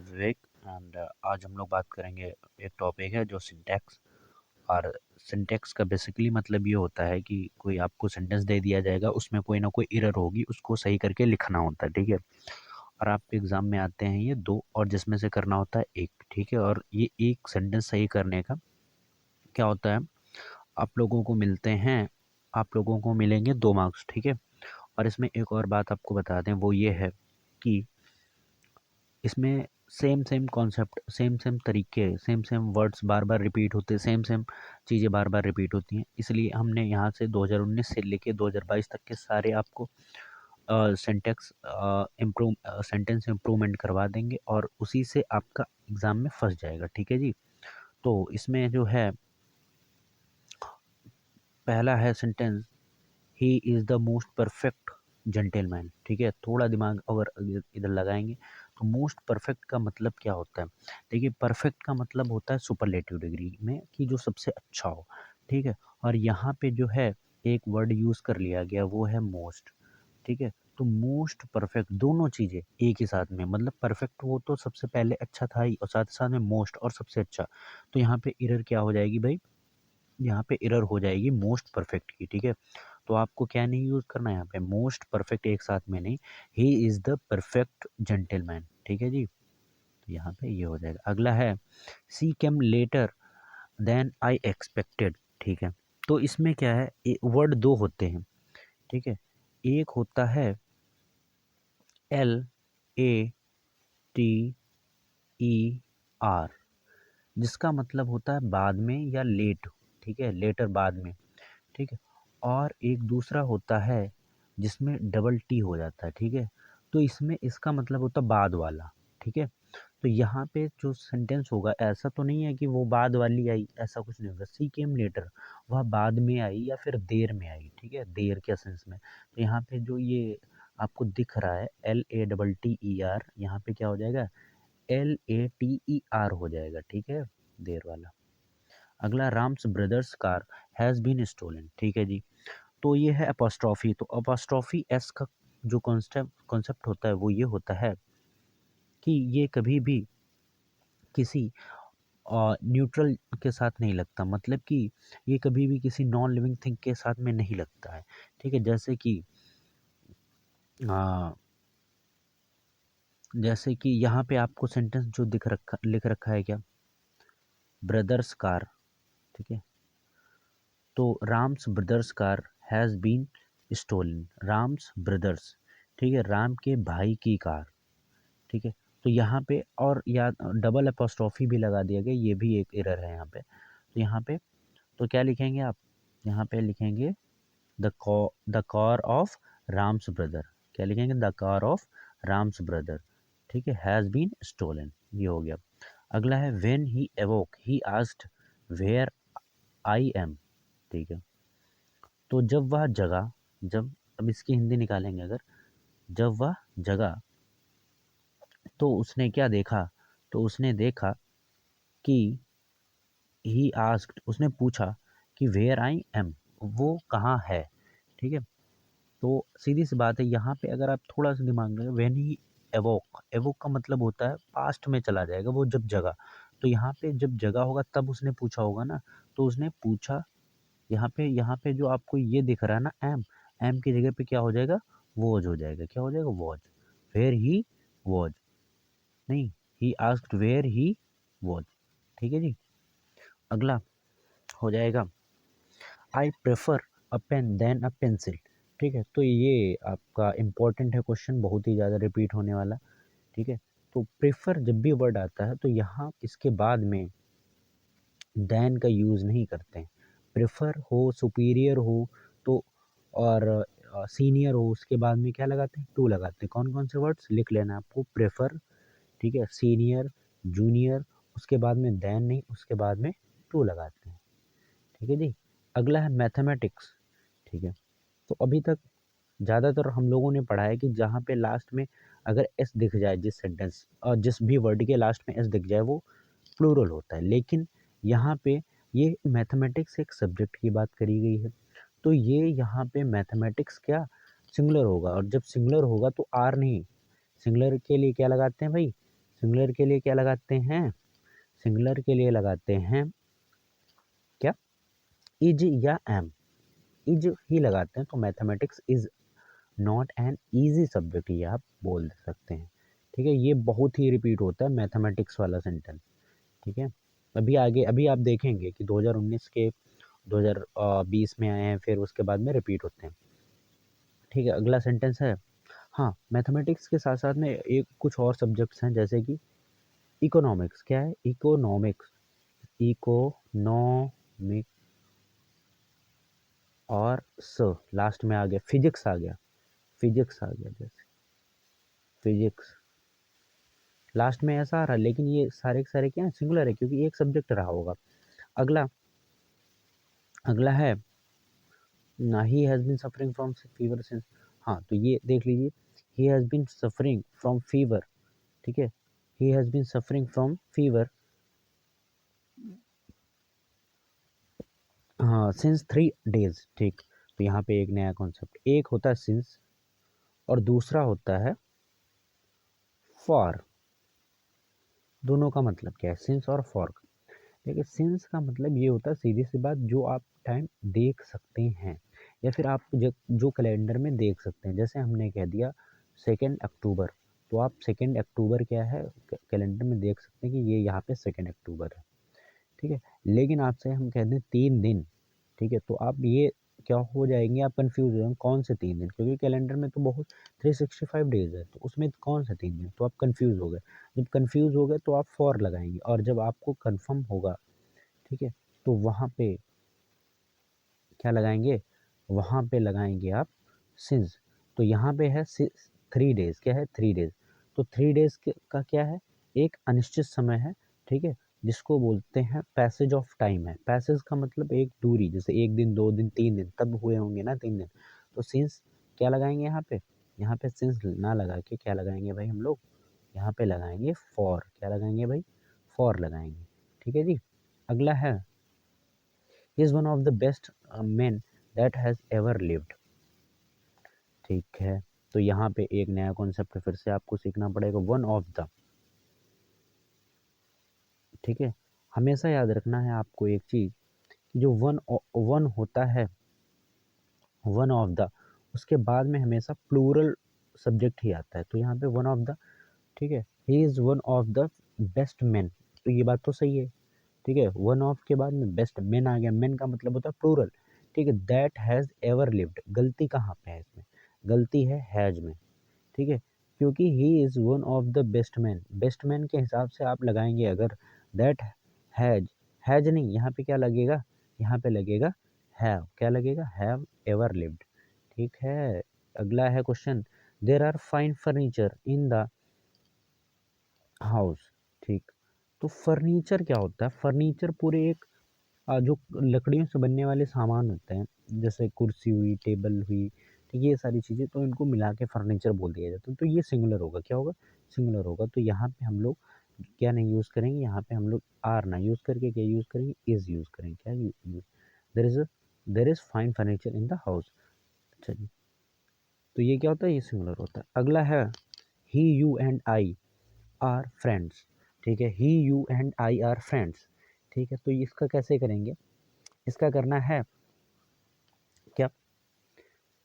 विवेक and आज हम लोग बात करेंगे। एक टॉपिक है जो सिंटैक्स। और सिंटैक्स का बेसिकली मतलब ये होता है कि कोई आपको सेंटेंस दे दिया जाएगा, उसमें कोई ना कोई एरर होगी, उसको सही करके लिखना होता है, ठीक है। और आपके एग्जाम में आते हैं ये दो, और जिसमें से करना होता है एक, ठीक है। और ये एक सेंटेंस सही करने का क्या होता है, आप लोगों को मिलते हैं, आप लोगों को मिलेंगे 2 मार्क्स, ठीक है। और इसमें एक और बात आपको बता दें, वो ये है कि इसमें same same concept, same same तरीके, सेम सेम वर्ड्स बार बार रिपीट होते हैं, सेम सेम चीज़ें बार बार रिपीट होती हैं। इसलिए हमने यहाँ से 2019 से लेके 2022 तक के सारे आपको सिंटैक्स इम्प्रूव सेंटेंस इम्प्रूवमेंट करवा देंगे, और उसी से आपका एग्ज़ाम में फंस जाएगा, ठीक है जी। तो इसमें जो है पहला है sentence, he is the most perfect gentleman, ठीक है। थोड़ा दिमाग अगर इधर लगाएंगे तो मोस्ट परफेक्ट का मतलब क्या होता है। देखिए, परफेक्ट का मतलब होता है सुपरलेटिव डिग्री में कि जो सबसे अच्छा हो, ठीक है। और यहाँ पे जो है एक वर्ड यूज़ कर लिया गया, वो है मोस्ट, ठीक है। तो मोस्ट परफेक्ट दोनों चीज़ें एक ही साथ में, मतलब परफेक्ट वो तो सबसे पहले अच्छा था ही, और साथ ही साथ में मोस्ट और सबसे अच्छा। तो यहाँ पे एरर क्या हो जाएगी भाई, यहाँ पे एरर हो जाएगी मोस्ट परफेक्ट की, ठीक है। तो आपको क्या नहीं यूज़ करना है यहाँ पे, मोस्ट परफेक्ट एक साथ में नहीं, he is the perfect gentleman, ठीक है जी। तो यहाँ पे ये हो जाएगा। अगला है, she came later than I expected, ठीक है। तो इसमें क्या है, वर्ड दो होते हैं, ठीक है। एक होता है LATER, जिसका मतलब होता है बाद में या लेट, ठीक है, लेटर बाद में, ठीक है। और एक दूसरा होता है जिसमें डबल टी हो जाता है, ठीक है। तो इसमें इसका मतलब होता है बाद वाला, ठीक है। तो यहाँ पे जो सेंटेंस होगा, ऐसा तो नहीं है कि वो बाद वाली आई, ऐसा कुछ नहीं होगा। सी केम लेटर, वह बाद में आई या फिर देर में आई, ठीक है, देर के सेंस में। तो यहाँ पे जो ये आपको दिख रहा है LATTER, यहाँ पे क्या हो जाएगा, LATER हो जाएगा, ठीक है, देर वाला। अगला, Ram's brothers car has been stolen, ठीक है जी। तो ये है अपोस्ट्रोफी। तो अपोस्ट्रोफी एस का जो कॉन्सेप्ट होता है वो ये होता है कि ये कभी भी किसी न्यूट्रल के साथ नहीं लगता, मतलब कि ये कभी भी किसी नॉन लिविंग थिंग के साथ में नहीं लगता है, ठीक है। जैसे कि यहाँ पे आपको सेंटेंस जो लिख रखा है क्या, ब्रदर्स कार, ठीक है। तो Ram's brothers car has been stolen, Ram's brothers, ठीक है, राम के भाई की कार, ठीक है। तो यहाँ पे और या डबल अपोस्ट्रोफी भी लगा दिया गया, ये भी एक एरर है यहाँ पे। तो यहाँ पे तो क्या लिखेंगे आप, यहाँ पे लिखेंगे the car of Ram's brother, क्या लिखेंगे, the car of Ram's brother, ठीक है, हैज़ बीन स्टोलन, ये हो गया। अगला है, when he awoke he asked where I am, ठीक है। तो जब वह जगा, जब, अब इसकी हिंदी निकालेंगे अगर, जब वह जगा तो उसने क्या देखा, तो उसने देखा कि ही आस्क्ड, उसने पूछा कि वेयर आई एम, वो कहाँ है, ठीक है। तो सीधी सी बात है, यहाँ पे अगर आप थोड़ा सा दिमाग लगाए, व्हेन ही एवोक, एवोक का मतलब होता है पास्ट में चला जाएगा, वो जब जगा। तो यहाँ पे जब जगा होगा तब उसने पूछा होगा ना, तो उसने पूछा। यहाँ पे जो आपको ये दिख रहा है ना, एम, एम की जगह पे क्या हो जाएगा, वॉज हो जाएगा, क्या हो जाएगा, वॉज, वेयर ही वॉज, नहीं, he asked where he was, ठीक है जी। अगला हो जाएगा, I prefer a pen then a pencil, ठीक है। तो ये आपका इम्पोर्टेंट है क्वेश्चन, बहुत ही ज़्यादा रिपीट होने वाला, ठीक है। तो प्रेफर जब भी वर्ड आता है तो यहाँ इसके बाद में देन का यूज़ नहीं करते हैं। प्रेफर हो, सुपीरियर हो, तो और सीनियर हो, उसके बाद में क्या लगाते हैं, टू लगाते हैं। कौन कौन से वर्ड्स लिख लेना आपको, प्रेफर, ठीक है, सीनियर, जूनियर, उसके बाद में देन नहीं, उसके बाद में टू लगाते हैं, ठीक है जी। अगला है मैथमेटिक्स, ठीक है। तो अभी तक ज़्यादातर हम लोगों ने पढ़ा है कि जहाँ पे लास्ट में अगर एस दिख जाए, जिस सेंटेंस और जिस भी वर्ड के लास्ट में एस दिख जाए, वो प्लूरल होता है। लेकिन यहाँ पे ये मैथमेटिक्स एक सब्जेक्ट की बात करी गई है, तो ये यहाँ पे मैथमेटिक्स क्या, सिंगुलर होगा। और जब सिंगुलर होगा तो आर नहीं, सिंगुलर के लिए क्या लगाते हैं भाई, सिंगुलर के लिए क्या लगाते हैं? सिंगुलर के लिए लगाते हैं क्या? इज या एम। इज ही लगाते हैं। तो mathematics is not an easy subject, ये आप बोल सकते हैं। ठीक है, ये बहुत ही रिपीट होता है मैथमेटिक्स वाला सेंटेंस। ठीक है, अभी आगे अभी आप देखेंगे कि 2019 के 2020 में आए हैं, फिर उसके बाद में रिपीट होते हैं। ठीक है, अगला सेंटेंस है, हाँ मैथमेटिक्स के साथ साथ में एक कुछ और सब्जेक्ट्स हैं, जैसे कि इकोनॉमिक्स। क्या है? इकोनॉमिक्स। इकोनॉमिक और लास्ट में आ गया, फिजिक्स आ गया। फिजिक्स आ गया, जैसे फिजिक्स लास्ट में ऐसा आ रहा है, लेकिन ये सारे के सारे क्या है? सिंगुलर है, क्योंकि एक सब्जेक्ट रहा होगा। अगला अगला है ना, he has been suffering from fever since. हाँ, तो ये देख लीजिए, he has been suffering from fever. ठीक है, he has been suffering from fever हाँ सिंस 3 days। ठीक, तो यहाँ पे एक नया कॉन्सेप्ट, एक होता है सिंस और दूसरा होता है फॉर। दोनों का मतलब क्या है? सिंस और फॉर। देखिए, सिंस का मतलब ये होता है, सीधी सी बात, जो आप टाइम देख सकते हैं या फिर आप जो कैलेंडर में देख सकते हैं। जैसे हमने कह दिया 2 अक्टूबर, तो आप 2 अक्टूबर क्या है कैलेंडर में देख सकते हैं कि ये यहाँ पे 2 अक्टूबर है। ठीक है, लेकिन आपसे हम कह दें 3 दिन, ठीक है, तो आप ये क्या हो जाएंगे, आप कंफ्यूज हो जाएंगे कौन से 3 दिन, क्योंकि कैलेंडर में तो बहुत 365 डेज है, तो उसमें कौन से 3 दिन, तो आप कंफ्यूज हो गए। जब कंफ्यूज हो गए तो आप फॉर लगाएंगे, और जब आपको कंफर्म होगा, ठीक है, तो वहाँ पे क्या लगाएंगे? वहाँ पे लगाएंगे आप सिंस। तो यहाँ पे है 3 days। क्या है? 3 days। तो 3 days का क्या है? एक अनिश्चित समय है। ठीक है, जिसको बोलते हैं पैसेज ऑफ टाइम है। पैसेज का मतलब एक दूरी, जैसे 1 दिन 2 दिन 3 दिन तब हुए होंगे ना 3 दिन। तो सिंस क्या लगाएंगे यहाँ पे? यहाँ पे सिंस ना लगा के क्या लगाएंगे भाई हम लोग? यहाँ पे लगाएंगे फॉर। क्या लगाएंगे भाई? फॉर लगाएंगे। ठीक है जी। अगला है, he is one of the best men that has ever lived। ठीक है, तो यहाँ पे एक नया कॉन्सेप्ट फिर से आपको सीखना पड़ेगा, वन ऑफ द। ठीक है, हमेशा याद रखना है आपको एक चीज, जो वन वन होता है, वन ऑफ द, उसके बाद में हमेशा प्लूरल सब्जेक्ट ही आता है। तो यहाँ पे वन ऑफ द, ठीक है, he is one of the best man. तो ये बात तो सही है। ठीक है, वन ऑफ के बाद में बेस्ट मैन आ गया। मैन का मतलब होता है प्लूरल। ठीक है, दैट हैज़ एवर लिव्ड। गलती कहाँ पे है इसमें? गलती है हैज में। ठीक है, क्योंकि he is one of the best man. Best man के हिसाब से आप लगाएंगे अगर दैट हैज, हैज नहीं, यहाँ पे क्या लगेगा? यहाँ पे लगेगा हैव। क्या लगेगा? Have ever lived. ठीक है, अगला है question, there are fine furniture in the house. ठीक, तो फर्नीचर क्या होता है? फर्नीचर पूरे एक जो लकड़ियों से बनने वाले सामान होते हैं, जैसे कुर्सी हुई, टेबल हुई, ठीक है, ये सारी चीज़ें, तो इनको मिला के फर्नीचर बोल दिया जाता है। तो ये सिंगुलर होगा। क्या होगा? सिंगुलर होगा। तो यहाँ पे हम लोग क्या नहीं यूज़ करेंगे? यहाँ पे हम लोग आर ना यूज़ करके क्या यूज़ करेंगे? इज़ यूज़ करेंगे। क्या use? There is fine furniture in the house. अच्छा जी, तो ये क्या होता है? ये सिंगुलर होता है। अगला है, he you and I are friends. ठीक है, he you and I are friends. ठीक है, तो इसका कैसे करेंगे? इसका करना है क्या?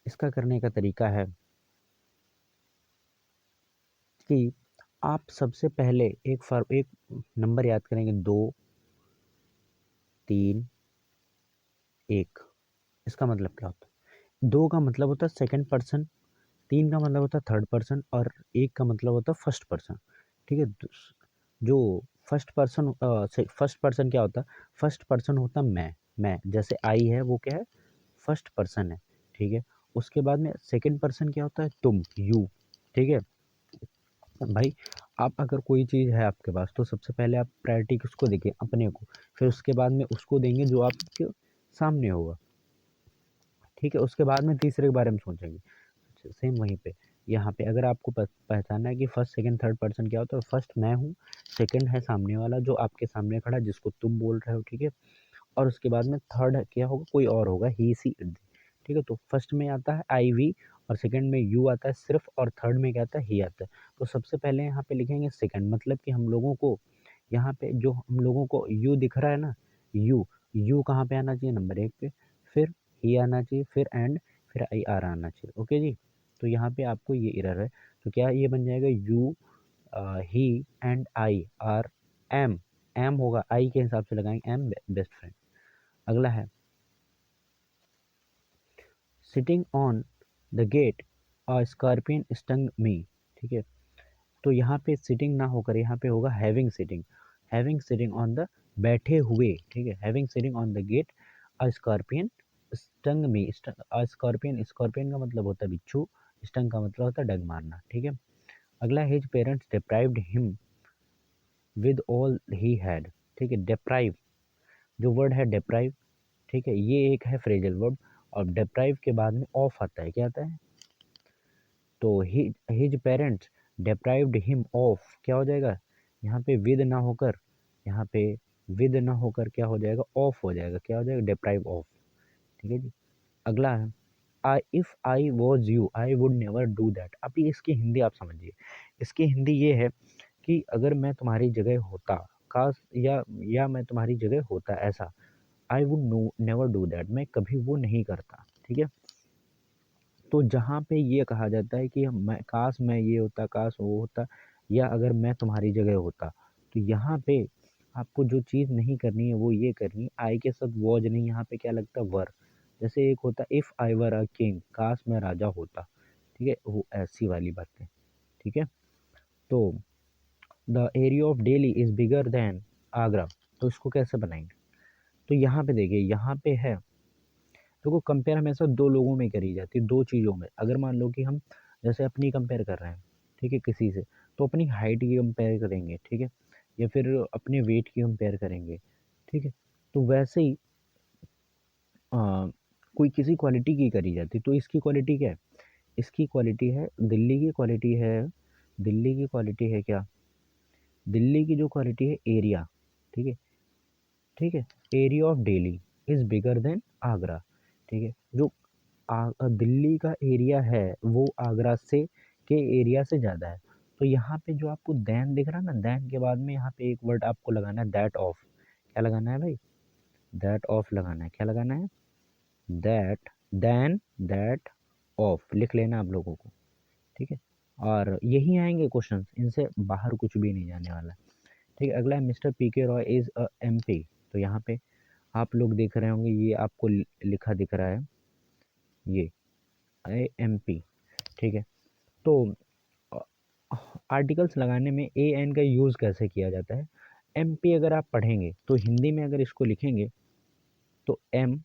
इसका करने का तरीका है कि आप सबसे पहले एक नंबर याद करेंगे, 2 3 1। इसका मतलब क्या होता है? 2 का मतलब होता है सेकंड पर्सन, 3 का मतलब होता है थर्ड पर्सन, और 1 का मतलब होता है फर्स्ट पर्सन। ठीक है, जो फर्स्ट पर्सन क्या होता है? फर्स्ट पर्सन होता है मैं, जैसे आई है वो क्या है? फर्स्ट पर्सन है। ठीक है, उसके बाद में सेकंड पर्सन क्या होता है? तुम, यू। ठीक है भाई, आप अगर कोई चीज़ है आपके पास, तो सबसे पहले आप प्रायोरिटी किसको देंगे? अपने को। फिर उसके बाद में उसको देंगे जो आपके सामने होगा। ठीक है, उसके बाद में तीसरे के बारे में सोचेंगे। सेम वहीं पे, यहाँ पे अगर आपको पहचानना है कि फर्स्ट सेकंड थर्ड पर्सन क्या होता है, तो फर्स्ट मैं हूँ, सेकंड है सामने वाला जो आपके सामने खड़ा है, जिसको तुम बोल रहे हो। ठीक है, और उसके बाद में थर्ड क्या होगा? कोई और होगा, ही सी इट। ठीक है, तो फर्स्ट में आता है आई वी, और सेकंड में यू आता है सिर्फ, और थर्ड में क्या आता है, ही आता है। तो सबसे पहले यहाँ पे लिखेंगे सेकंड, मतलब कि हम लोगों को यहाँ पे जो हम लोगों को यू दिख रहा है ना, यू, यू कहाँ पे आना चाहिए, नंबर 1 पे, फिर ही आना चाहिए, फिर एंड, फिर आई आर आना चाहिए। ओके जी। तो यहाँ पे आपको ये एरर है, तो क्या ये बन जाएगा, you, he and I are am, am होगा, आई के हिसाब से लगाएंगे एम, बेस्ट फ्रेंड। अगला है sitting on the gate a scorpion stung me. ठीक है, तो यहाँ पे सिटिंग ना होकर यहाँ पे होगा having sitting, having sitting on the, बैठे हुए। ठीक है, having sitting on the gate a scorpion stung me. A scorpion, scorpion का मतलब होता है बिच्छू, स्टंग का मतलब होता है डंक मारना। ठीक है, अगला his parents deprived him with all he had. ठीक है, डिप्राइव, जो वर्ड है डिप्राइव, ठीक है, ये एक है फ्रेजल वर्ब, और डिप्राइव के बाद में ऑफ आता है, क्या आता है, तो his parents deprived him of, क्या हो जाएगा, यहाँ पे विद ना होकर, यहाँ पे विद ना होकर क्या हो जाएगा, ऑफ हो जाएगा, क्या हो जाएगा, डिप्राइव ऑफ। ठीक है जी। अगला है I, if I was you I would never do that. अभी इसकी हिंदी आप समझिए, इसकी हिंदी ये है कि अगर मैं तुम्हारी जगह होता, काश, या मैं तुम्हारी जगह होता ऐसा, I would know never do that, मैं कभी वो नहीं करता। ठीक है, तो जहाँ पे ये कहा जाता है कि मैं, काश मैं ये होता, काश वो होता, या अगर मैं तुम्हारी जगह होता, तो यहाँ पे आपको जो चीज़ नहीं करनी है वो ये करनी है, आई के साथ वॉज नहीं, यहाँ पे क्या लगता है, वर। जैसे एक होता if I were a king, काश मैं राजा होता। ठीक है, वो ऐसी वाली बातें। ठीक है, तो the area of Delhi is bigger than Agra, तो इसको कैसे बनाएंगे, तो यहाँ पे देखिए, यहाँ पे है, देखो कंपेयर हमेशा दो लोगों में करी जाती है, दो चीज़ों में। अगर मान लो कि हम जैसे अपनी कंपेयर कर रहे हैं, ठीक है, किसी से, तो अपनी हाइट की कंपेयर करेंगे, ठीक है, या फिर अपने वेट की कंपेयर करेंगे। ठीक है, तो वैसे ही अ, कोई किसी क्वालिटी की करी जाती है, तो इसकी क्वालिटी क्या है, इसकी क्वालिटी है, दिल्ली की क्वालिटी है, दिल्ली की क्वालिटी है क्या, दिल्ली की जो क्वालिटी है एरिया। ठीक है, ठीक है, area of Delhi is bigger than Agra. ठीक है, जो दिल्ली का एरिया है वो आगरा से के एरिया से ज़्यादा है। तो यहाँ पे जो आपको दैन दिख रहा है ना, दैन के बाद में यहाँ पे एक वर्ड आपको लगाना है, दैट ऑफ। क्या लगाना है भाई, दैट ऑफ लगाना है, क्या लगाना है, दैट, दैन, दैट ऑफ लिख लेना आप लोगों को। ठीक है, और यही आएंगे क्वेश्चंस, इनसे बाहर कुछ भी नहीं जाने वाला। ठीक है, अगला है मिस्टर पी के रॉय इज़ अ एमपी। तो यहाँ पे आप लोग देख रहे होंगे, ये आपको लिखा दिख रहा है, ये एमपी। ठीक है, तो आर्टिकल्स लगाने में ए एन का यूज़ कैसे किया जाता है, एम पी अगर आप पढ़ेंगे तो हिंदी में अगर इसको लिखेंगे तो एम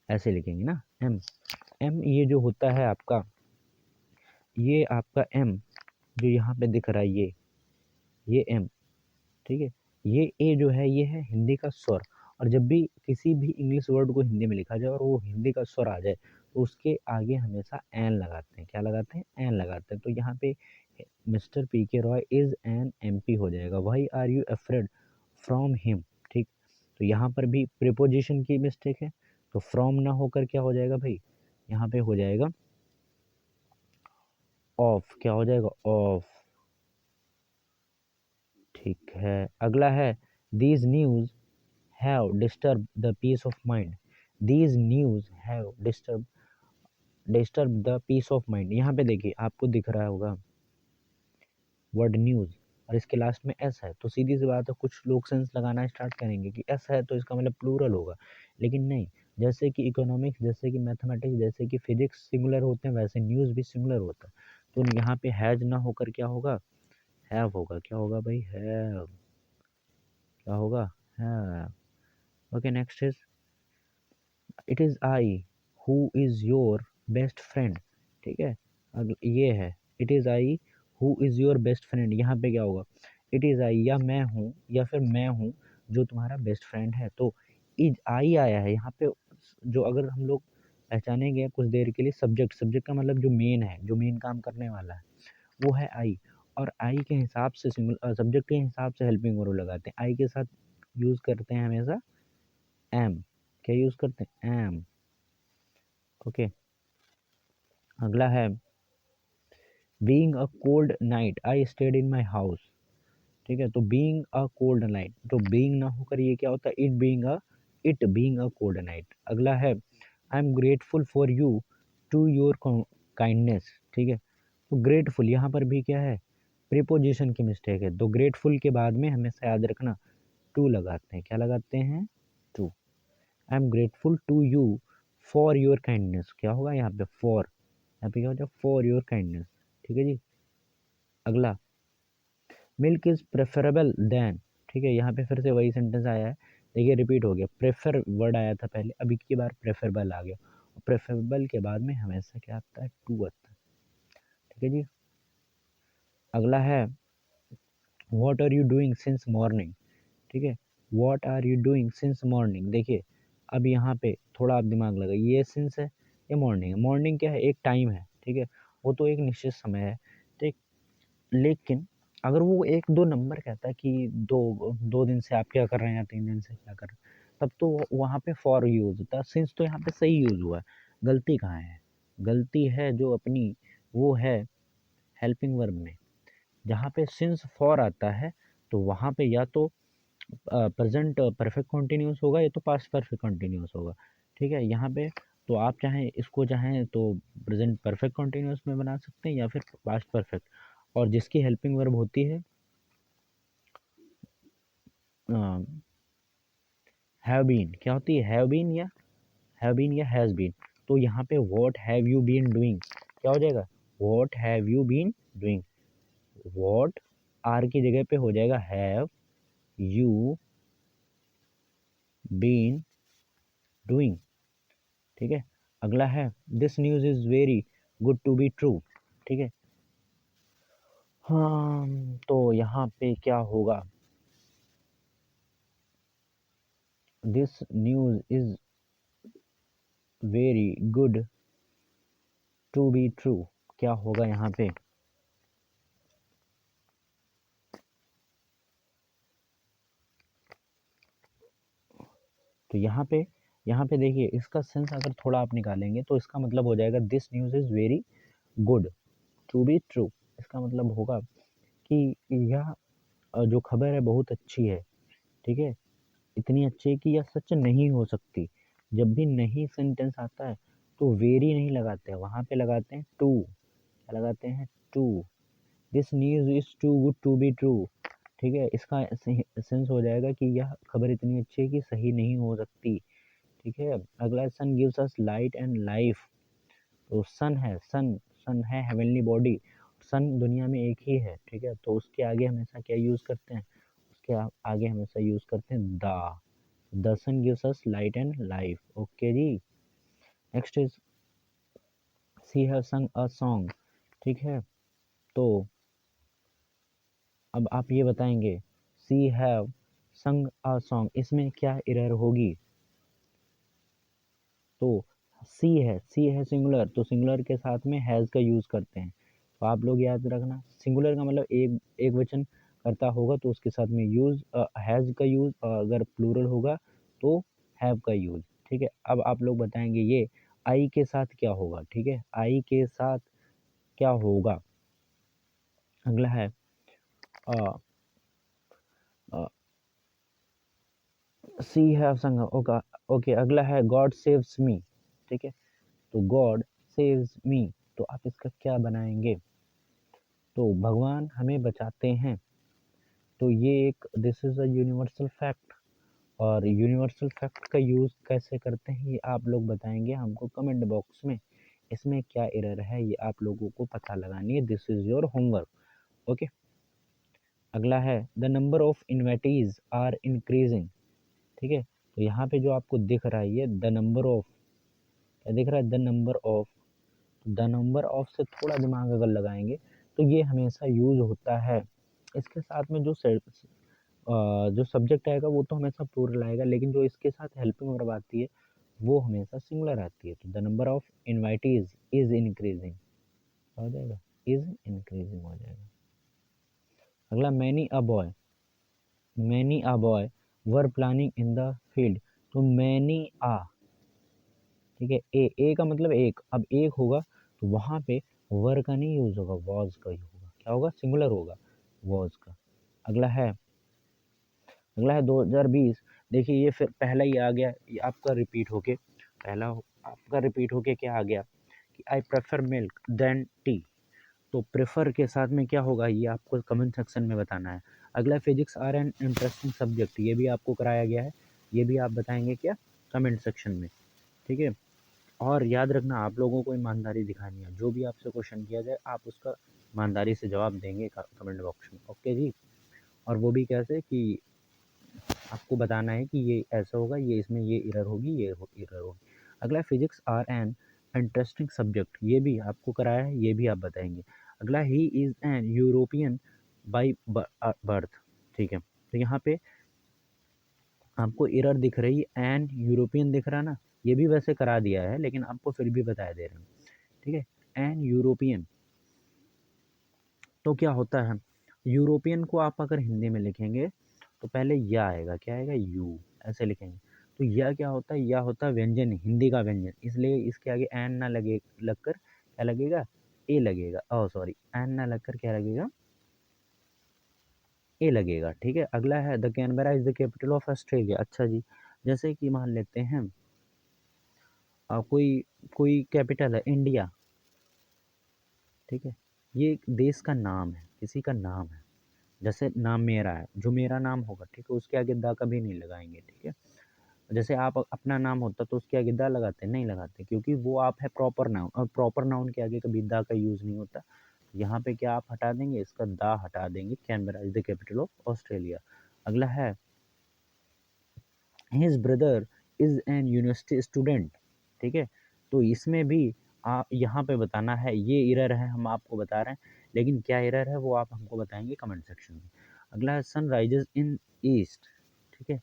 ऐसे लिखेंगे ना, एम, एम ये जो होता है आपका, ये आपका एम जो यहाँ पे दिख रहा है, ये एम। ठीक है, ये ए जो है ये है हिंदी का स्वर, और जब भी किसी भी इंग्लिश वर्ड को हिंदी में लिखा जाए और वो हिंदी का स्वर आ जाए, तो उसके आगे हमेशा एन लगाते हैं, क्या लगाते हैं, एन लगाते हैं। तो यहाँ पे मिस्टर पी के रॉय इज एन एमपी हो जाएगा, why are you afraid from him. ठीक, तो यहाँ पर भी प्रिपोजिशन की मिस्टेक है, तो फ्रॉम ना होकर क्या हो जाएगा भाई, यहाँ पे हो जाएगा ऑफ, क्या हो जाएगा, ऑफ। ठीक है, अगला है these news have disturbed the peace of mind। These news have disturbed the peace of mind। यहाँ पे देखिए आपको दिख रहा होगा वर्ड न्यूज़, और इसके लास्ट में एस है, तो सीधी सी बात है कुछ लोग सेंस लगाना स्टार्ट करेंगे कि एस है तो इसका मतलब प्लूरल होगा, लेकिन नहीं। जैसे कि इकोनॉमिक्स, जैसे कि मैथमेटिक्स, जैसे कि फिजिक्स सिंगुलर होते हैं, वैसे न्यूज़ भी सिंगुलर होता है। तो यहाँ पे हैज ना होकर क्या होगा, हैव होगा, क्या होगा भाई, हैव, क्या होगा, have. Okay, next is it is I who is your best friend. ठीक है, अब ये है it is I who is your best friend, यहाँ पे क्या होगा, इट इज़ आई, या मैं हूँ, या फिर मैं हूँ जो तुम्हारा बेस्ट फ्रेंड है। तो इज आई आया है यहाँ पे, जो अगर हम लोग पहचानेंगे कुछ देर के लिए, सब्जेक्ट, सब्जेक्ट का मतलब जो मेन है, जो मेन काम करने वाला है वो है आई, और आई के हिसाब से सिंगल सब्जेक्ट के हिसाब से हेल्पिंग वर्ब लगाते हैं, आई के साथ यूज़ करते हैं हमेशा एम, क्या यूज़ करते हैं, एम। ओके, अगला है being a cold night I stayed in my house. ठीक है, तो बीइंग अ कोल्ड नाइट, तो बीइंग ना होकर ये क्या होता है, it being a cold night. अगला है I am grateful for you to your kindness. ठीक है, तो ग्रेटफुल यहाँ पर भी क्या है, प्रीपोजिशन की मिस्टेक है, तो ग्रेटफुल के बाद में हमेशा याद रखना टू लगाते हैं। क्या लगाते हैं, to. I am grateful to you for your kindness, क्या होगा यहाँ पे, फॉर, यहाँ पे क्या हो जाएगा, फॉर योर काइंडनेस। ठीक है जी। अगला मिल्क इज प्रेफरेबल देन। ठीक है, यहाँ पे फिर से वही सेंटेंस आया है, देखिए रिपीट हो गया, प्रेफर वर्ड आया था पहले, अभी की बार प्रेफरेबल आ गया, और प्रेफरेबल के बाद में हमेशा क्या आता है, टू आता है। ठीक है जी। अगला है what are you doing since morning. ठीक है, what are you doing since morning. देखिए अब यहाँ पे थोड़ा आप दिमाग लगाइए, ये सिंस है, ये मॉर्निंग है। मॉर्निंग क्या है, एक टाइम है, ठीक है, वो तो एक निश्चित समय है, ठीक। लेकिन अगर वो एक दो नंबर कहता है कि दो दो दिन से आप क्या कर रहे हैं या 3 दिन से क्या कर रहे हैं, तब तो वहाँ पे फॉर यूज होता है। सिंस तो यहाँ पे सही यूज हुआ है, गलती कहाँ है, गलती है जो अपनी, वो है हेल्पिंग वर्ब में। जहाँ पे सिंस फॉर आता है तो वहाँ पे या तो प्रेजेंट परफेक्ट कंटिन्यूस होगा या तो पास्ट परफेक्ट कंटिन्यूस होगा। ठीक है, यहाँ पे तो आप चाहें इसको चाहें तो प्रेजेंट परफेक्ट कंटिन्यूस में बना सकते हैं या फिर पास्ट परफेक्ट, और जिसकी हेल्पिंग वर्ब होती है हैव बीन, क्या होती है, हैव बीन या हैज बीन। तो यहाँ पे what have you been doing क्या हो जाएगा, what have you been doing. What are की जगह पे हो जाएगा हैव यू बीन डूइंग। ठीक है, अगला है this news is very good to be true. ठीक है, हाँ, तो यहाँ पे क्या होगा, this news is very good to be true, क्या होगा यहाँ पे, तो यहाँ पे देखिए इसका सेंस अगर थोड़ा आप निकालेंगे तो इसका मतलब हो जाएगा this news is very good to be true. इसका मतलब होगा कि यह जो खबर है बहुत अच्छी है। ठीक है, इतनी अच्छी है कि यह सच नहीं हो सकती। जब भी नहीं सेंटेंस आता है तो वेरी नहीं लगाते हैं, वहाँ पे लगाते हैं टू। क्या लगाते हैं, too. This news is too good to be true. ठीक है, इसका सेंस हो जाएगा कि यह खबर इतनी अच्छी है कि सही नहीं हो सकती। ठीक है, अगला sun gives us light and life. तो सन है हेवनली बॉडी, सन दुनिया में एक ही है। ठीक है, तो उसके आगे हमेशा क्या यूज़ करते हैं, उसके आगे हमेशा यूज़ करते हैं the sun gives us light and life. Okay जी। Next is she have sung a song. ठीक है, तो अब आप ये बताएंगे सी हैव संग अ सॉन्ग, इसमें क्या एरर होगी, तो सी है सिंगुलर, तो सिंगुलर के साथ में हैज़ का यूज़ करते हैं। तो आप लोग याद रखना, सिंगुलर का मतलब एक वचन करता होगा तो उसके साथ में यूज़ हैज़ का यूज़, अगर प्लूरल होगा तो हैव का यूज़। ठीक है, अब आप लोग बताएंगे ये आई के साथ क्या होगा। ठीक है, आई के साथ क्या होगा। अगला है सी हैव संग। ओके ओके, अगला है गॉड सेव्स मी। ठीक है, तो गॉड सेव्स मी, तो आप इसका क्या बनाएंगे, तो भगवान हमें बचाते हैं। तो ये एक this is a universal fact, और यूनिवर्सल फैक्ट का यूज़ कैसे करते हैं ये आप लोग बताएंगे हमको कमेंट बॉक्स में। इसमें क्या एरर है ये आप लोगों को पता लगानी है, this is your homework. Okay, अगला है the number of invitees are increasing. ठीक है, तो यहाँ पे जो आपको दिख रहा है ये द नंबर ऑफ, क्या दिख रहा है, द नंबर ऑफ से थोड़ा दिमाग अगर लगाएंगे तो ये हमेशा यूज होता है। इसके साथ में जो सब्जेक्ट आएगा वो तो हमेशा प्लूरल आएगा, लेकिन जो इसके साथ हेल्पिंग वर्ब आती है वो हमेशा सिंगुलर आती है। तो the number of invitees is increasing हो जाएगा, इज इंक्रीजिंग हो जाएगा। अगला many a boy were planning in the field. तो मैनी आ, ठीक है, ए का मतलब एक, अब एक होगा तो वहाँ पे वर का नहीं यूज़ होगा, वॉज का ही होगा। क्या होगा? सिंगुलर होगा, वॉज का। अगला है 2020। देखिए ये फिर पहला ही आ गया, ये आपका रिपीट होके आपका रिपीट होके क्या आ गया कि I prefer milk then tea. तो प्रेफर के साथ में क्या होगा, ये आपको कमेंट सेक्शन में बताना है। अगला physics are an interesting subject, ये भी आपको कराया गया है, ये भी आप बताएंगे क्या, कमेंट सेक्शन में। ठीक है, और याद रखना आप लोगों को ईमानदारी दिखानी है, जो भी आपसे क्वेश्चन किया जाए आप उसका ईमानदारी से जवाब देंगे कमेंट बॉक्स में। ओके जी, और वो भी कैसे कि आपको बताना है कि ये ऐसा होगा, ये इसमें ये एरर होगी, ये एरर होगी। अगला physics are an interesting subject, ये भी आपको कराया है, ये भी आप बताएंगे। अगला he is an European by birth. ठीक है, तो यहाँ पे आपको एरर दिख रही है, एन यूरोपियन दिख रहा ना, ये भी वैसे करा दिया है लेकिन आपको फिर भी बता दे रहे हैं। ठीक है, एन यूरोपियन तो क्या होता है, यूरोपियन को आप अगर हिंदी में लिखेंगे तो पहले या आएगा, क्या आएगा, यू, ऐसे लिखेंगे। तो या क्या होता है, या होता है व्यंजन, हिंदी का व्यंजन, इसलिए इसके आगे एन ना लगे, लगकर क्या लगेगा, ए लगेगा। ओह सॉरी, एन ना लगकर क्या लगेगा, ए लगेगा। ठीक है, अगला है the Canberra is the capital of Australia. अच्छा जी, जैसे कि मान लेते हैं कोई कोई कैपिटल है इंडिया। ठीक है, ये एक देश का नाम है, किसी का नाम है। जैसे नाम मेरा है, जो मेरा नाम होगा, ठीक है, उसके आगे दा कभी नहीं लगाएंगे। ठीक है, जैसे आप अपना नाम होता तो उसके आगे दा लगाते, नहीं लगाते, क्योंकि वो आप है प्रॉपर नाउन, और प्रॉपर नाउन के आगे कभी दा का यूज़ नहीं होता। यहाँ पे क्या आप हटा देंगे, इसका दा हटा देंगे। Canberra is the capital of Australia. अगला है his brother is an university student. ठीक है, तो इसमें भी आप यहाँ पे बताना है, ये एरर है हम आपको बता रहे हैं, लेकिन क्या एरर है वो आप हमको बताएंगे कमेंट सेक्शन में। अगला है सन राइजेज इन ईस्ट। ठीक है,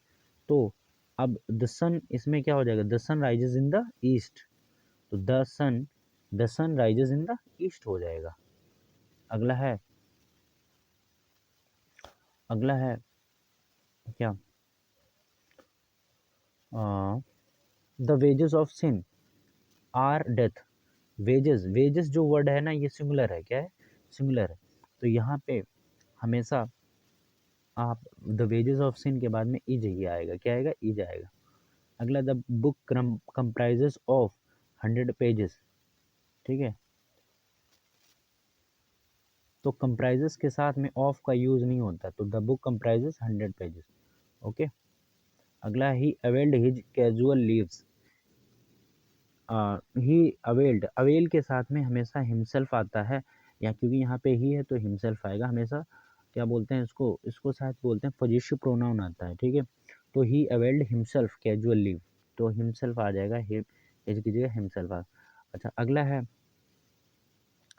तो अब द सन इसमें क्या हो जाएगा, the sun rises in the east, तो the sun rises in the east हो जाएगा। अगला है अगला है क्या, the wages of sin are death. Wages, wages जो वर्ड है ना, ये सिंगुलर है, क्या है, सिंगुलर है। तो यहाँ पे हमेशा आप द वेजेस ऑफ सिन के बाद में इज ही आएगा, क्या आएगा, इज आएगा। अगला the book comprises of 100 pages. ठीक है, तो कंप्राइजेस के साथ में ऑफ का यूज नहीं होता, तो the book comprises 100 pages. Okay, अगला ही अवेल्ड हिज कैजुअल लीव्स। ही अवेल्ड, अवेल के साथ में हमेशा हिमसेल्फ आता है, या क्योंकि यहाँ पे ही है तो हिमसेल्फ आएगा हमेशा। क्या बोलते हैं इसको, इसको शायद बोलते हैं पोजेसिव प्रोनाउन आता है। ठीक है, तो ही अवेल्ड हिमसेल्फ कैजुअल लीव, तो हिमसेल्फ आ जाएगा, हिज की जगह हिमसेल्फ आ। अच्छा, अगला है,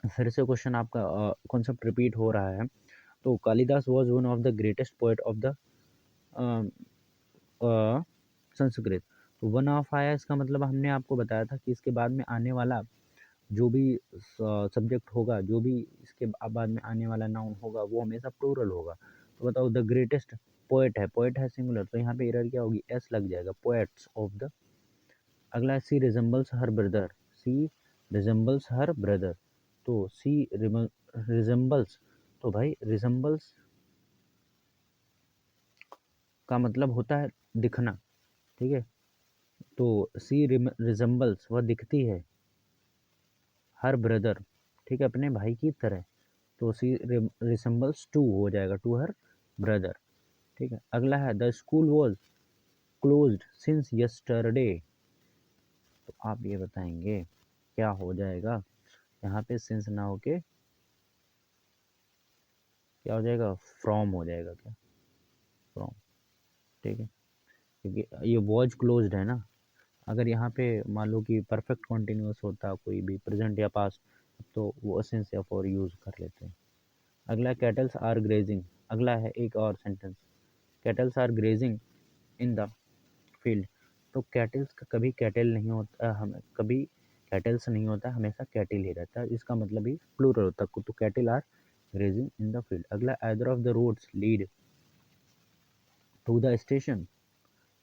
फिर से क्वेश्चन आपका कॉन्सेप्ट रिपीट हो रहा है। तो Kalidas was one of the greatest poet of the Sanskrit. तो वन ऑफ आया, इसका मतलब हमने आपको बताया था कि इसके बाद में आने वाला जो भी सब्जेक्ट होगा, जो भी इसके बाद में आने वाला नाउन होगा, वो हमेशा प्लूरल होगा। तो बताओ, द ग्रेटेस्ट पोएट है, पोएट है सिंगुलर, तो यहाँ पे एरर क्या होगी, एस लग जाएगा, पोएट्स ऑफ द। अगला सी रिजेंबल्स हर ब्रदर, सी रिजेंबल्स हर ब्रदर, तो सी रिजेंबल्स, तो भाई रिजेंबल्स का मतलब होता है दिखना। ठीक है, तो सी रिजेंबल्स, वह दिखती है, हर ब्रदर, ठीक है, अपने भाई की तरह, तो सी रिसेंबल्स टू हो जाएगा, टू हर ब्रदर। ठीक है, अगला है the school was closed since yesterday. तो आप ये बताएंगे क्या हो जाएगा, यहाँ पे सिंस ना होके क्या हो जाएगा, फ्रॉम हो जाएगा, क्या, फ्रॉम। ठीक है, क्योंकि ये वॉज क्लोज्ड है ना, अगर यहाँ पे मान लो कि परफेक्ट कॉन्टिन्यूस होता कोई भी प्रेजेंट या पास्ट, तो वो सिंस या फॉर यूज़ कर लेते हैं। अगला कैटल्स आर ग्रेजिंग। अगला है एक और sentence, cattles are grazing in the field. तो कैटल्स का कभी कैटल नहीं होता, हम कभी कैटल्स नहीं होता, हमेशा कैटिल ही रहता है, इसका मतलब ही प्लूरल होता है, तो cattle are grazing in the field. अगला either of the roads lead to the station.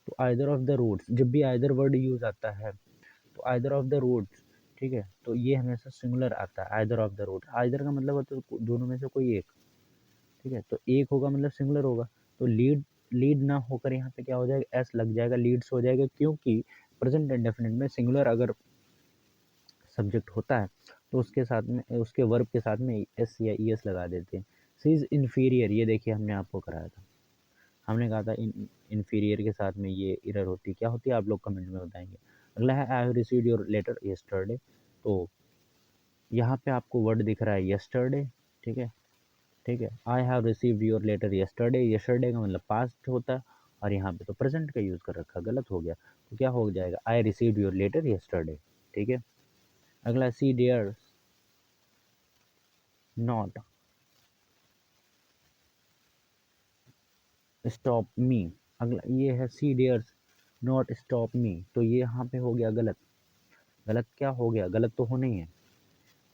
तो आइदर ऑफ द रोड्स, जब भी आइदर वर्ड यूज आता है तो आइदर ऑफ द रोड्स, ठीक है, तो ये हमेशा सिंगुलर आता है, either of the road. Either का मतलब होता है दोनों में से कोई एक, ठीक है, तो एक होगा मतलब सिंगुलर होगा। तो लीड ना होकर यहाँ पे क्या हो जाएगा, एस लग जाएगा, लीड्स हो जाएगा, क्योंकि प्रेजेंट इंडेफिनिट में सिंगुलर अगर सब्जेक्ट होता है तो उसके साथ में, उसके वर्ब के साथ में एस या ई एस लगा देते हैं। सी इज इन्फीरियर, ये देखिए हमने आपको कराया था, हमने कहा था इन्फीरियर के साथ में ये एरर होती है, क्या होती है आप लोग कमेंट में बताएंगे। अगला है I have received your letter yesterday. तो यहाँ पे आपको वर्ड दिख रहा है यस्टरडे, ठीक है, ठीक है, I have received your letter yesterday, yesterday का मतलब पास्ट होता है, और यहाँ पे तो प्रेजेंट का यूज़ कर रखा, गलत हो गया। तो क्या हो जाएगा, I received your letter yesterday, ठीक है। अगला she dare not stop me. अगला ये है she dares not stop me, तो ये यहाँ पे हो गया गलत। गलत क्या हो गया, गलत तो होना ही है,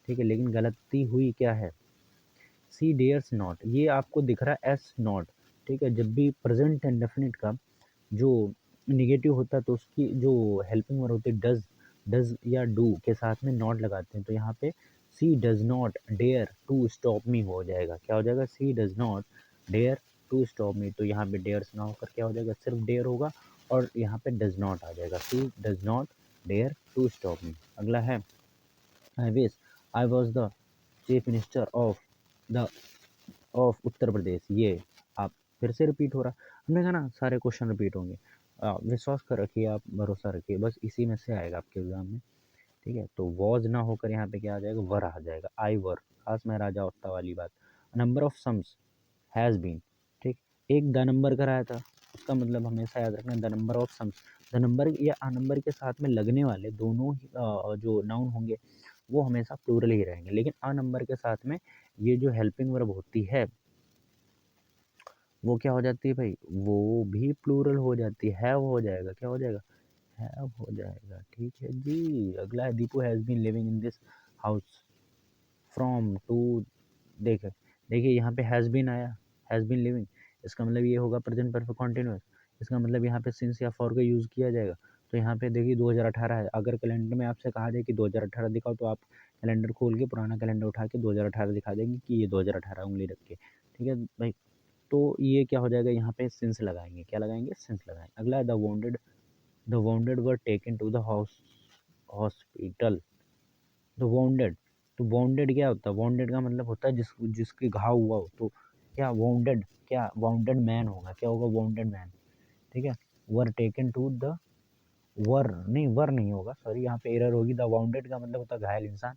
ठीक है, लेकिन गलती हुई क्या है, सी डेयर्स नॉट, ये आपको दिख रहा है एस नॉट, ठीक है। जब भी प्रेजेंट इंडेफिनिट का जो निगेटिव होता है तो उसकी जो हेल्पिंग वर्ब होती है डज या डू के साथ में नॉट लगाते हैं, तो यहाँ पे she does not dare to stop me हो जाएगा, क्या हो जाएगा, she does not dare to stop me. तो यहाँ पे डेयर्स ना होकर क्या हो जाएगा, सिर्फ डेयर होगा, और यहाँ पे डज नॉट आ जाएगा, she does not dare to stop me. अगला है I wish I was the chief minister of the of Uttar Pradesh. ये आप फिर से रिपीट हो रहा, हमने कहा ना सारे क्वेश्चन रिपीट होंगे। विश्वास कर रखिए, आप भरोसा रखिए, बस इसी में से आएगा आपके एग्जाम में, ठीक है। तो वॉज ना होकर यहाँ पे क्या आ जाएगा, वर आ जाएगा, आई वर, खास महाराजा उत्ता वाली बात। नंबर ऑफ समस हैज़ बीन, ठीक, एक द नंबर कराया था, उसका मतलब हमेशा याद रखना the number of sums. The number या आ नंबर के साथ में लगने वाले दोनों ही जो नाउन होंगे वो हमेशा प्लूरल ही रहेंगे, लेकिन आ नंबर के साथ में ये जो हेल्पिंग वर्ब होती है वो क्या हो जाती है भाई, वो भी प्लूरल हो जाती है, हैव हो जाएगा, क्या हो जाएगा, हैव हो जाएगा, ठीक है जी। अगला है Deepu has been living in this house from two, देखिए देखिए यहाँ पे हैज़ बीन आया, हैज़ बीन लिविंग, इसका मतलब ये होगा प्रेजेंट परफेक्ट कॉन्टिन्यूअस, इसका मतलब यहाँ पे सिंस या फॉर का यूज़ किया जाएगा। तो यहाँ पे देखिए 2018 है, अगर कैलेंडर में आपसे कहा जाए कि 2018 दिखाओ तो आप कैलेंडर खोल के पुराना कैलेंडर उठा के 2018 दिखा देंगे कि ये 2018 उंगली रख के, ठीक है भाई। तो ये क्या हो जाएगा, यहाँ पे सिंस लगाएंगे, क्या लगाएंगे, सिंस लगाएंगे। अगला है the wounded were taken to the hospital. The wounded, तो वाउंडेड क्या होता है, वाउंडेड का मतलब होता है जिसके घाव हुआ हो, तो क्या वाउंडेड, क्या वाउंडेड मैन होगा, क्या होगा, वाउंडेड मैन, ठीक है। वर टेकन टू द, वर नहीं होगा, सॉरी, यहाँ पे एरर होगी, द वाउंडेड का मतलब होता है घायल इंसान,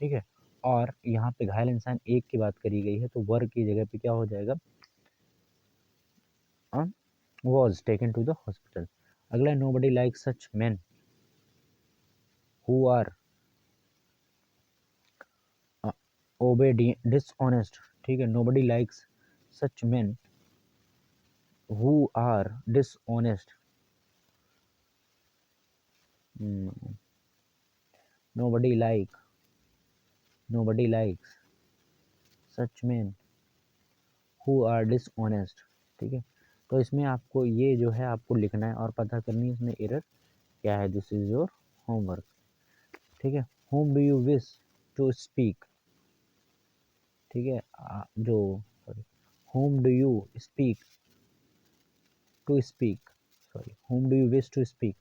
ठीक है। और यहाँ पे घायल इंसान एक की बात करी गई है, तो वर की जगह पे क्या हो जाएगा, was taken to the hospital। अगला nobody likes such men who are uh, obedient dishonest, ठीक है, nobody likes such men who are dishonest। Hmm, nobody like nobody likes such men who are dishonest, ठीक है। तो इसमें आपको ये जो है आपको लिखना है और पता करनी है इसमें एरर क्या है। दिस इज योर होमवर्क, ठीक है। whom do you wish to speak, ठीक है, जो sorry, whom do you speak to speak, sorry, whom do you wish to speak,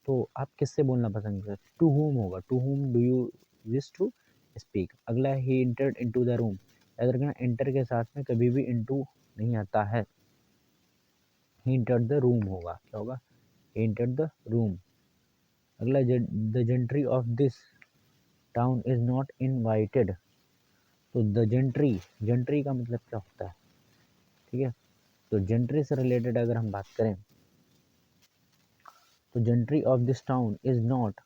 तो आप किससे बोलना पसंद करते, टू whom होगा, to whom do you wish to speak। अगला है he entered into the room, याद रखना enter के साथ में कभी भी into नहीं आता है, he entered the room होगा, क्या होगा, he entered the room। अगला the gentry of this town is not invited, तो द जेंट्री का मतलब क्या होता है, ठीक है। तो जेंट्री से रिलेटेड अगर हम बात करें तो gentry of this town is not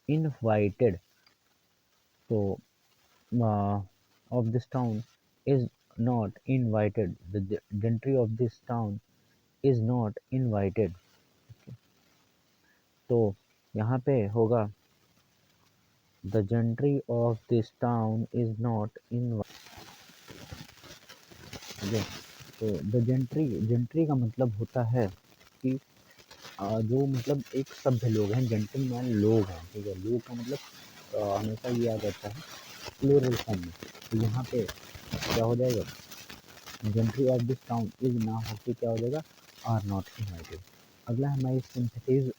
invited, तो of this town is not invited, the gentry of this town is not invited. तो यहाँ पे होगा the gentry of this town is not invited, तो द जेंट्री का मतलब होता है कि जो मतलब एक सभ्य लोग हैं, जेंटलमैन लोग हैं, ठीक है। लोग का मतलब हमेशा ये याद रहता है प्लूरल फॉर्म में। तो यहाँ पे क्या हो जाएगा, gentry of this town is ना होके क्या हो जाएगा, आर नॉट इनवाइटेड। अगला है माई sympathies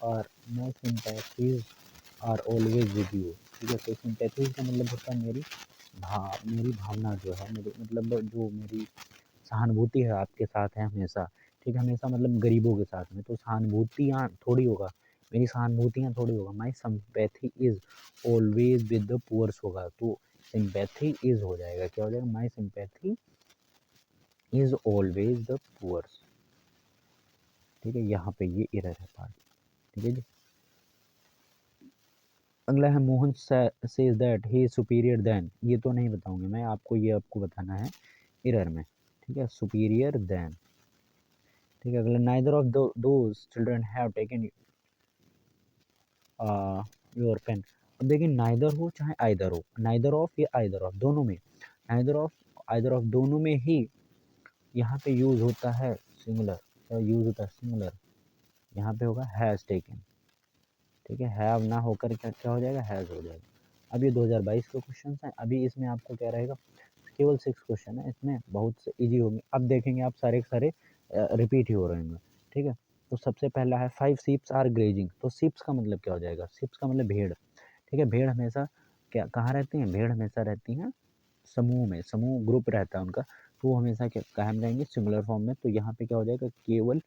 are always with you, ठीक है। तो सिंपैथीज का मतलब होता है मेरी भावना जो है, मेरी मतलब जो मेरी सहानुभूति है आपके साथ है हमेशा, ठीक है। हमेशा मतलब गरीबों के साथ में, तो सहानुभूतियाँ थोड़ी होगा, मेरी सहानुभूतियाँ थोड़ी होगा। My sympathy is always with the poors होगा, तो सिंपैथी इज हो जाएगा, क्या हो जाएगा, my sympathy is always the poors, ठीक है। यहाँ पे ये एरर है पार्ट, ठीक है जी। अगला है Mohan says that he is superior then, ये तो नहीं बताऊंगे मैं आपको, ये आपको बताना है एरर में, ठीक है, सुपीरियर देन, ठीक है। अगला neither of those children have taken your pen. अब देखिए नाइदर हो चाहे आइदर हो, नाइदर ऑफ या आइदर ऑफ, दोनों में, नाइदर ऑफ आइदर ऑफ दोनों में ही यहाँ पे यूज होता है सिंगुलर, क्या यूज होता है सिंगुलर, यहाँ पे होगा हैज टेकन, ठीक है। हैव ना होकर क्या क्या हो जाएगा, हैज हो जाएगा। अब ये 2022 के क्वेश्चन हैं, अभी इसमें आपको क्या रहेगा, केवल 6 क्वेश्चन है, इसमें बहुत से ईजी होंगे। अब देखेंगे आप सारे के सारे रिपीट ही हो रहे होंगे, ठीक है। तो सबसे पहला है 5 शीप्स आर ग्रेजिंग, तो शीप्स का मतलब क्या हो जाएगा, शीप्स का मतलब भेड़, ठीक है। भेड़ हमेशा क्या कहाँ रहती हैं, भेड़ हमेशा रहती हैं समूह में, समूह ग्रुप रहता है उनका, तो वो हमेशा क्या कहाँ में रहेंगे, सिंगुलर फॉर्म में। तो यहाँ पे क्या हो जाएगा, केवल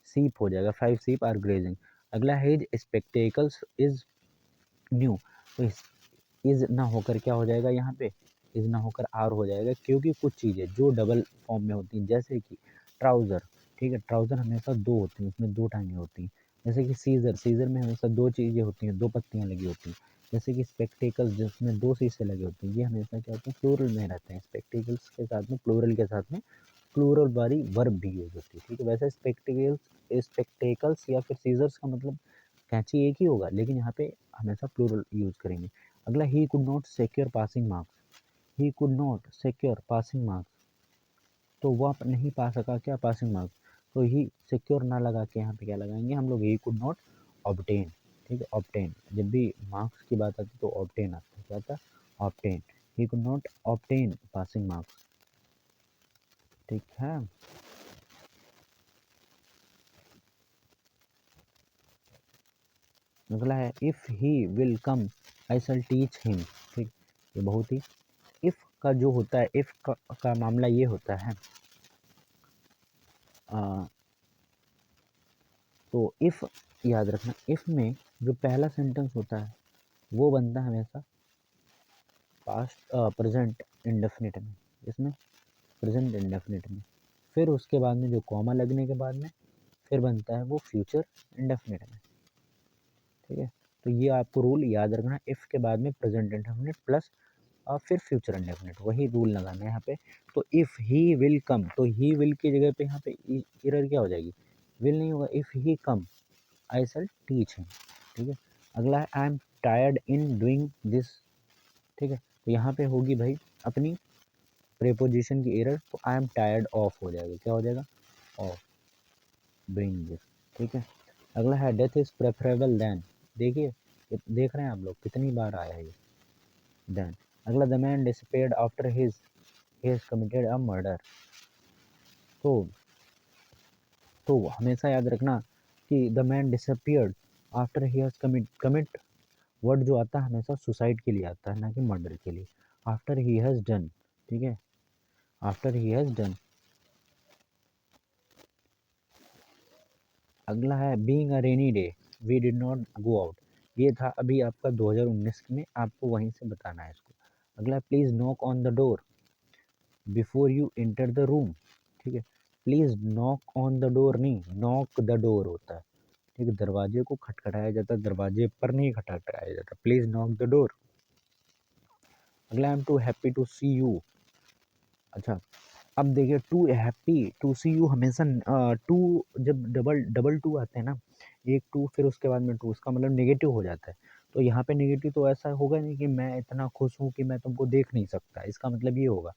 सीप हो जाएगा, 5 शीप आर ग्रेजिंग। अगला हिज स्पेक्टेकल्स इज न्यू, तो इज ना होकर क्या हो जाएगा, यहाँ पे इज ना होकर आर हो जाएगा, क्योंकि कुछ चीज़ें जो डबल फॉर्म में होती हैं, जैसे कि ट्राउज़र, ठीक है, ट्राउज़र हमेशा दो होती हैं, उसमें दो टांगें होती हैं। जैसे कि सीज़र, सीज़र में हमेशा दो चीज़ें होती हैं, दो पत्तियाँ लगी होती हैं। जैसे कि स्पेक्टेकल्स, जिसमें दो शीशे लगे होते हैं, ये हमेशा क्या होते हैं, प्लूरल में रहते हैं। स्पेक्टेकल्स के साथ में प्लूरल के साथ में प्लूरल वाली वर्ब भी यूज होती है, ठीक है। वैसे स्पेक्टेकल्स या फिर सीजर्स का मतलब कैंची एक ही होगा, लेकिन यहाँ पे हमेशा प्लूरल यूज करेंगे। अगला ही could not secure passing marks, he could not secure passing marks, तो वह नहीं पा सका क्या, पासिंग मार्क्स। तो ही सिक्योर ना लगा के यहाँ पे क्या लगाएंगे हम लोग, ही कुड नॉट ऑब्टेन, ठीक है। ऑब्टेन, जब भी मार्क्स की बात आती है तो ऑब्टेन आता है, क्या आता है, obtain. He could not obtain passing marks, ठीक है। अगला है if he will come I shall teach him, ठीक। ये बहुत ही, इफ़ का जो होता है, इफ़ का मामला ये होता है, तो इफ़ याद रखना, इफ़ में जो पहला सेंटेंस होता है वो बनता है हमेशा पास्ट प्रेजेंट इंडेफिनिट में, इसमें प्रेजेंट इंडेफिनिट में, फिर उसके बाद में जो कॉमा लगने के बाद में फिर बनता है वो फ्यूचर इंडेफिनिट में, ठीक है। तो ये आपको रूल याद रखना, इफ़ के बाद में प्रेजेंट इंडेफिनिट प्लस और फिर फ्यूचर इंडेफिनिट, वही रूल लगाना है यहाँ पे। तो इफ़ ही विल कम, तो ही विल की जगह पे यहाँ पे एरर क्या हो जाएगी, विल नहीं होगा, if he come I shall teach him, ठीक है। अगला है I am tired in doing this, ठीक है। तो यहाँ पे होगी भाई अपनी प्रेपोजिशन की एरर, तो आई एम टायर्ड ऑफ हो जाएगा, क्या हो जाएगा, ऑफ डूइंग दिस, ठीक है। अगला है डेथ इज प्रेफरेबल देन, देखिए देख रहे हैं आप लोग कितनी बार आया है ये देन। अगला the man disappeared after his he has committed a murder, तो हमेशा याद रखना कि the man disappeared after he has commit word जो आता है हमेशा सुसाइड के लिए आता है, ना कि मर्डर के लिए। आफ्टर ही हैज डन, ठीक है, आफ्टर ही हैज डन। अगला है being a rainy day we did not go out, ये था अभी आपका 2019 में, आपको वहीं से बताना है इसको। अगला please knock on the door before you enter the room, ठीक है। Please knock on the door नहीं, नॉक द डोर होता है, ठीक है। दरवाजे को खटखटाया जाता है, दरवाजे पर नहीं खटखटाया जाता, प्लीज नॉक द डोर। अगला I am too happy to see you, अच्छा अब देखिए too happy to see you हमेशा टू, जब डबल डबल टू आते हैं ना, एक टू फिर उसके बाद में टू, उसका मतलब नेगेटिव हो जाता है। तो यहाँ पे नेगेटिव तो ऐसा होगा नहीं कि मैं इतना खुश हूँ कि मैं तुमको देख नहीं सकता, इसका मतलब ये होगा।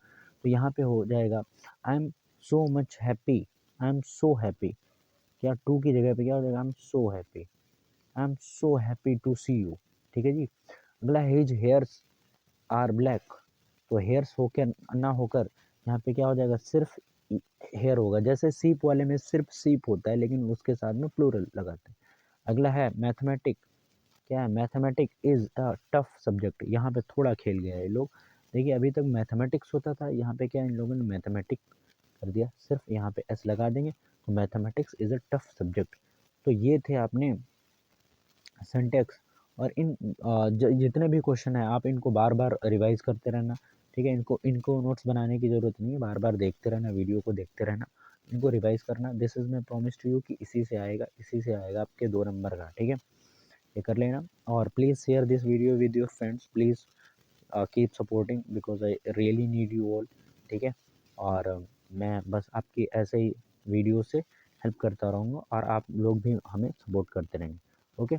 तो यहाँ पे हो जाएगा I am so much happy, I am so happy, क्या टू की जगह पे क्या हो जाएगा, I am so happy to see you. ठीक है जी। अगला हिज हेयर्स आर ब्लैक, तो हेयर्स होकर ना होकर यहाँ पे क्या हो जाएगा, सिर्फ हेयर होगा। जैसे सीप वाले में सिर्फ सीप होता है लेकिन उसके साथ में प्लूरल लगाते हैं। अगला है मैथमेटिक, क्या है, mathematic is a tough subject. यहाँ पे थोड़ा खेल गया है ये लोग। देखिए अभी तक मैथमेटिक्स होता था, यहाँ पे क्या इन लोगों ने मैथमेटिक कर दिया, सिर्फ यहाँ पे एस लगा देंगे तो mathematics is a tough subject. तो ये थे आपने सिंटेक्स। और इन जितने भी क्वेश्चन है आप इनको बार बार रिवाइज करते रहना। ठीक है, इनको इनको नोट्स बनाने की ज़रूरत नहीं है, बार बार देखते रहना, वीडियो को देखते रहना, इनको रिवाइज करना। दिस इज़ मैं प्रॉमिस टू यू कि इसी से आएगा आपके 2 नंबर का। ठीक है, ये कर लेना। और please share this video with your friends, please keep supporting because I really need you all. ठीक है, और मैं बस आपकी ऐसे ही वीडियो से हेल्प करता रहूँगा और आप लोग भी हमें सपोर्ट करते रहेंगे। ओके,